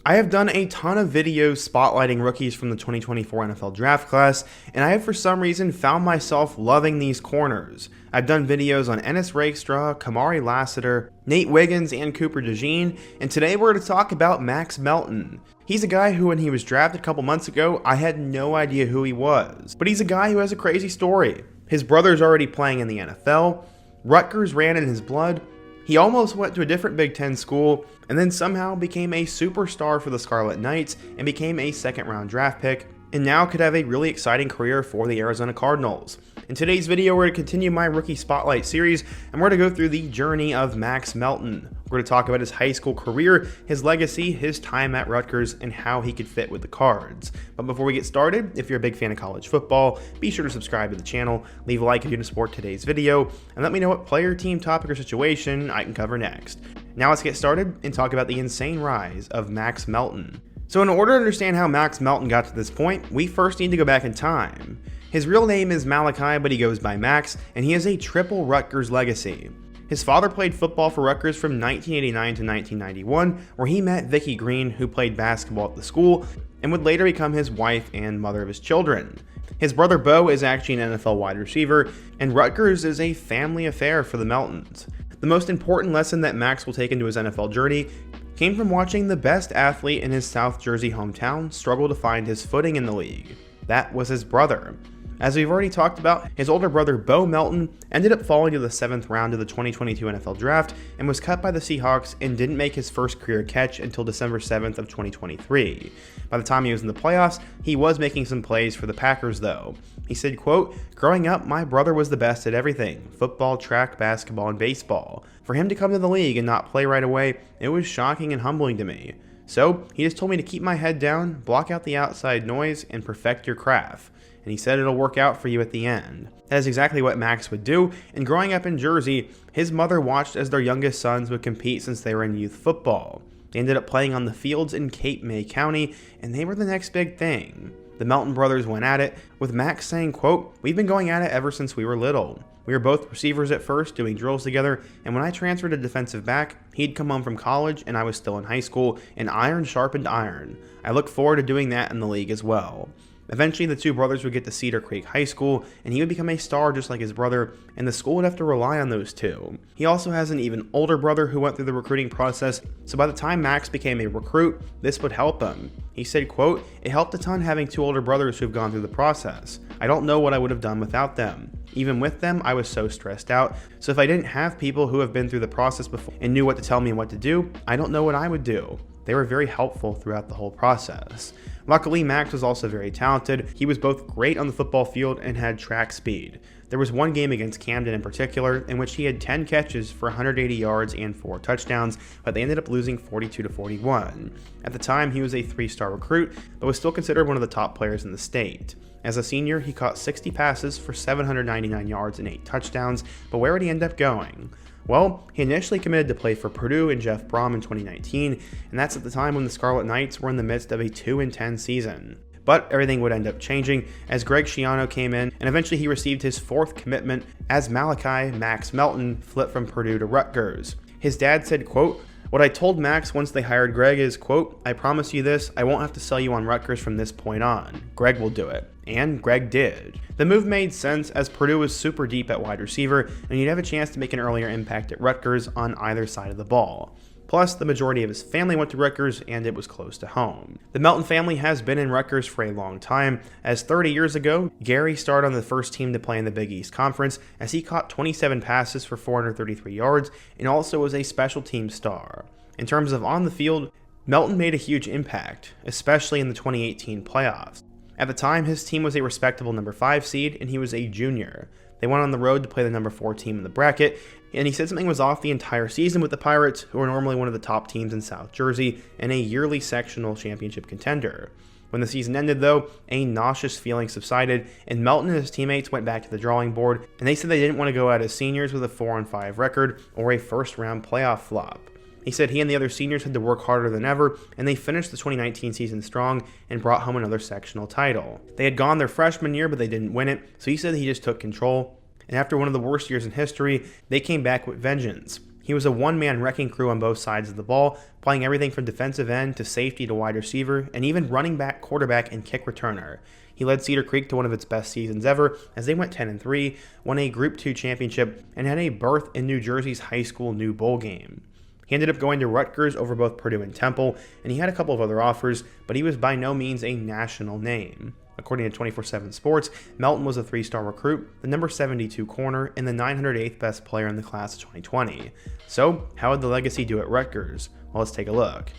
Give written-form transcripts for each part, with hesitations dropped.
I have done a ton of videos spotlighting rookies from the 2024 NFL draft class, and I have for some reason found myself loving these corners. I've done videos on Ennis Rakestraw, Kamari Lassiter, Nate Wiggins, and Cooper DeJean, and today we're going to talk about Max Melton. He's a guy who, when he was drafted a couple months ago, I had no idea who he was. But he's a guy who has a crazy story. His brother's already playing in the NFL, Rutgers ran in his blood, he almost went to a different Big Ten school, and then somehow became a superstar for the Scarlet Knights and became a second-round draft pick, and now could have a really exciting career for the Arizona Cardinals. In today's video, we're going to continue my Rookie Spotlight series, and we're going to go through the journey of Max Melton. We're going to talk about his high school career, his legacy, his time at Rutgers, and how he could fit with the Cards. But before we get started, if you're a big fan of college football, be sure to subscribe to the channel, leave a like if you support today's video, and let me know what player, team, topic, or situation I can cover next. Now let's get started and talk about the insane rise of Max Melton. So in order to understand how Max Melton got to this point, we first need to go back in time. His real name is Malachi, but he goes by Max, and he has a triple Rutgers legacy. His father played football for Rutgers from 1989 to 1991, where he met Vicky Green, who played basketball at the school, and would later become his wife and mother of his children. His brother Bo is actually an NFL wide receiver, and Rutgers is a family affair for the Meltons. The most important lesson that Max will take into his NFL journey came from watching the best athlete in his South Jersey hometown struggle to find his footing in the league. That was his brother. As we've already talked about, his older brother Bo Melton ended up falling to the 7th round of the 2022 NFL Draft and was cut by the Seahawks and didn't make his first career catch until December 7th of 2023. By the time he was in the playoffs, he was making some plays for the Packers though. He said, quote, "Growing up, my brother was the best at everything, football, track, basketball, and baseball. For him to come to the league and not play right away, it was shocking and humbling to me. So he just told me to keep my head down, block out the outside noise, and perfect your craft. And he said it'll work out for you at the end." That is exactly what Max would do, and growing up in Jersey, his mother watched as their youngest sons would compete since they were in youth football. They ended up playing on the fields in Cape May County, and they were the next big thing. The Melton brothers went at it, with Max saying, quote, "We've been going at it ever since we were little. We were both receivers at first, doing drills together, and when I transferred to defensive back, he'd come home from college and I was still in high school, and iron sharpened iron. I look forward to doing that in the league as well." Eventually, the two brothers would get to Cedar Creek High School, and he would become a star just like his brother, and the school would have to rely on those two. He also has an even older brother who went through the recruiting process, so by the time Max became a recruit, this would help him. He said, quote, "It helped a ton having two older brothers who've gone through the process. I don't know what I would have done without them. Even with them, I was so stressed out, so if I didn't have people who have been through the process before and knew what to tell me and what to do, I don't know what I would do. They were very helpful throughout the whole process." Luckily, Max was also very talented. He was both great on the football field and had track speed. There was one game against Camden in particular in which he had 10 catches for 180 yards and 4 touchdowns, but they ended up losing 42-41. At the time, he was a 3-star recruit, but was still considered one of the top players in the state. As a senior, he caught 60 passes for 799 yards and 8 touchdowns, but where would he end up going? Well, he initially committed to play for Purdue and Jeff Brom in 2019, and that's at the time when the Scarlet Knights were in the midst of a 2-10 season. But everything would end up changing as Greg Schiano came in, and eventually he received his 4th commitment as Malachi Max Melton flipped from Purdue to Rutgers. His dad said, quote, "What I told Max once they hired Greg is, quote, I promise you this, I won't have to sell you on Rutgers from this point on. Greg will do it." And Greg did. The move made sense as Purdue was super deep at wide receiver, and he'd have a chance to make an earlier impact at Rutgers on either side of the ball. Plus, the majority of his family went to Rutgers, and it was close to home. The Melton family has been in Rutgers for a long time, as 30 years ago, Gary started on the first team to play in the Big East Conference, as he caught 27 passes for 433 yards, and also was a special team star. In terms of on the field, Melton made a huge impact, especially in the 2018 playoffs. At the time, his team was a respectable number 5 seed, and he was a junior. They went on the road to play the number 4 team in the bracket, and he said something was off the entire season with the Pirates, who are normally one of the top teams in South Jersey and a yearly sectional championship contender. When the season ended, though, a nauseous feeling subsided, and Melton and his teammates went back to the drawing board, and they said they didn't want to go out as seniors with a 4-5 record or a first-round playoff flop. He said he and the other seniors had to work harder than ever, and they finished the 2019 season strong and brought home another sectional title. They had gone their freshman year, but they didn't win it, so he said he just took control. And after one of the worst years in history, they came back with vengeance. He was a one-man wrecking crew on both sides of the ball, playing everything from defensive end to safety to wide receiver, and even running back, quarterback, and kick returner. He led Cedar Creek to one of its best seasons ever, as they went 10-3, won a Group 2 championship, and had a berth in New Jersey's high school new bowl game. He ended up going to Rutgers over both Purdue and Temple, and he had a couple of other offers, but he was by no means a national name. According to 24/7 Sports, Melton was a 3-star recruit, the number 72 corner, and the 908th best player in the class of 2020. So, how would the legacy do at Rutgers? Well, let's take a look.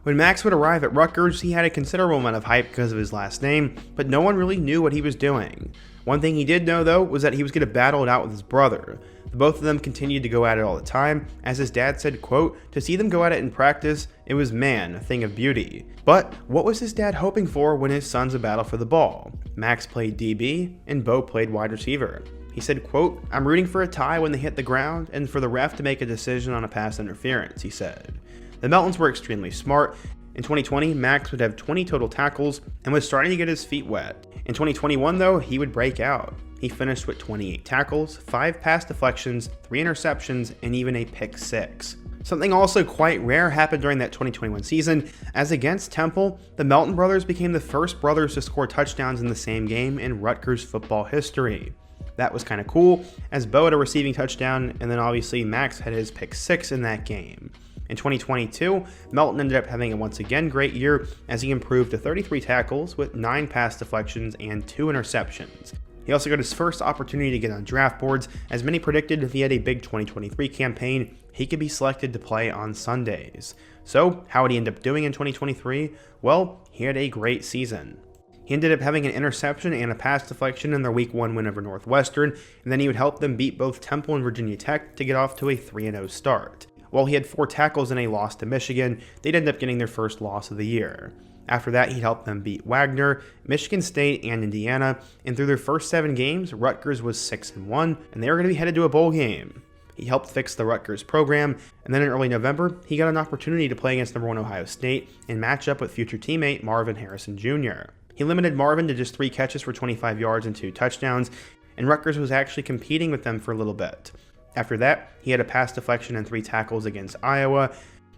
When Max would arrive at Rutgers, he had a considerable amount of hype because of his last name, but no one really knew what he was doing. One thing he did know, though, was that he was going to battle it out with his brother. The both of them continued to go at it all the time. As his dad said, quote, "To see them go at it in practice, it was, man, a thing of beauty." But what was his dad hoping for when his sons would battle for the ball? Max played DB, and Bo played wide receiver. He said, quote, "I'm rooting for a tie when they hit the ground, and for the ref to make a decision on a pass interference," he said. The Meltons were extremely smart. In 2020, Max would have 20 total tackles and was starting to get his feet wet. In 2021, though, he would break out. He finished with 28 tackles, 5 pass deflections, 3 interceptions, and even a pick 6. Something also quite rare happened during that 2021 season, as against Temple, the Melton brothers became the first brothers to score touchdowns in the same game in Rutgers football history. That was kind of cool, as Bo had a receiving touchdown, and then obviously Max had his pick 6 in that game. In 2022, Melton ended up having a once again great year as he improved to 33 tackles with 9 pass deflections and 2 interceptions. He also got his first opportunity to get on draft boards, as many predicted if he had a big 2023 campaign, he could be selected to play on Sundays. So, how would he end up doing in 2023? Well, he had a great season. He ended up having an interception and a pass deflection in their Week 1 win over Northwestern, and then he would help them beat both Temple and Virginia Tech to get off to a 3-0 start. While he had 4 tackles and a loss to Michigan, they'd end up getting their first loss of the year. After that, he'd helped them beat Wagner, Michigan State, and Indiana, and through their first 7 games, Rutgers was 6-1, and they were going to be headed to a bowl game. He helped fix the Rutgers program, and then in early November, he got an opportunity to play against number 1 Ohio State and match up with future teammate Marvin Harrison Jr. He limited Marvin to just 3 catches for 25 yards and 2 touchdowns, and Rutgers was actually competing with them for a little bit. After that, he had a pass deflection and 3 tackles against Iowa,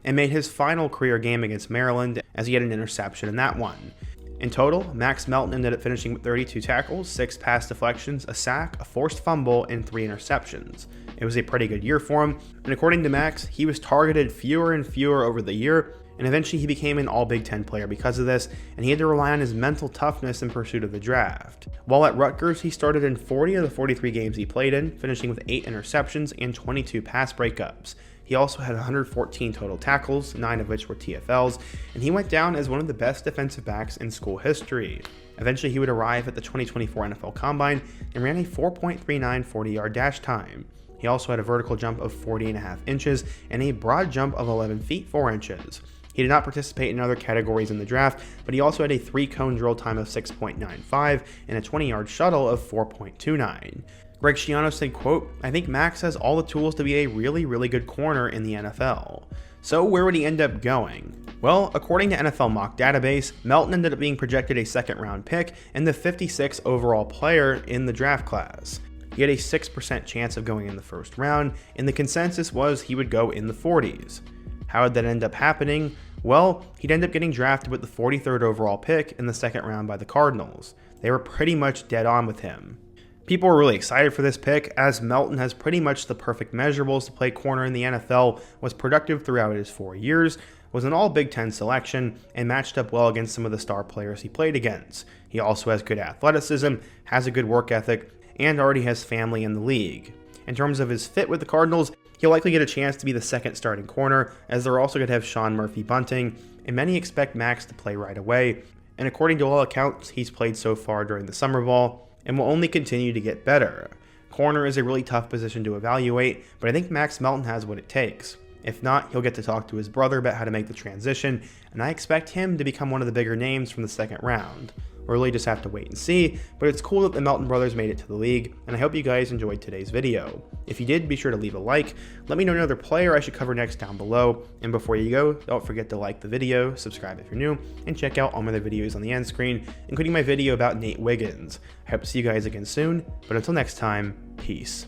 and made his final career game against Maryland as he had an interception in that one. In total, Max Melton ended up finishing with 32 tackles, 6 pass deflections, a sack, a forced fumble, and 3 interceptions. It was a pretty good year for him, and according to Max, he was targeted fewer and fewer over the year, and eventually he became an All-Big Ten player because of this, and he had to rely on his mental toughness in pursuit of the draft. While at Rutgers, he started in 40 of the 43 games he played in, finishing with 8 interceptions and 22 pass breakups. He also had 114 total tackles, 9 of which were TFLs, and he went down as one of the best defensive backs in school history. Eventually, he would arrive at the 2024 NFL Combine and ran a 4.39 40-yard dash time. He also had a vertical jump of 40.5 inches and a broad jump of 11 feet 4 inches. He did not participate in other categories in the draft, but he also had a 3-cone drill time of 6.95 and a 20-yard shuttle of 4.29. Greg Schiano said, quote, "I think Max has all the tools to be a really, really good corner in the NFL." So where would he end up going? Well, according to NFL Mock Database, Melton ended up being projected a 2nd-round pick and the 56th overall player in the draft class. He had a 6% chance of going in the 1st round, and the consensus was he would go in the 40s. How would that end up happening? Well, he'd end up getting drafted with the 43rd overall pick in the 2nd round by the Cardinals. They were pretty much dead on with him. People were really excited for this pick, as Melton has pretty much the perfect measurables to play corner in the NFL, was productive throughout his 4 years, was an All-Big Ten selection, and matched up well against some of the star players he played against. He also has good athleticism, has a good work ethic, and already has family in the league. In terms of his fit with the Cardinals, he'll likely get a chance to be the 2nd starting corner, as they're also going to have Sean Murphy-Bunting, and many expect Max to play right away, and according to all accounts, he's played so far during the summer ball, and will only continue to get better. Corner is a really tough position to evaluate, but I think Max Melton has what it takes. If not, he'll get to talk to his brother about how to make the transition, and I expect him to become one of the bigger names from the 2nd round. We'll really just have to wait and see, but it's cool that the Melton brothers made it to the league, and I hope you guys enjoyed today's video. If you did, be sure to leave a like, let me know another player I should cover next down below, and before you go, don't forget to like the video, subscribe if you're new, and check out all my other videos on the end screen, including my video about Nate Wiggins. I hope to see you guys again soon, but until next time, peace.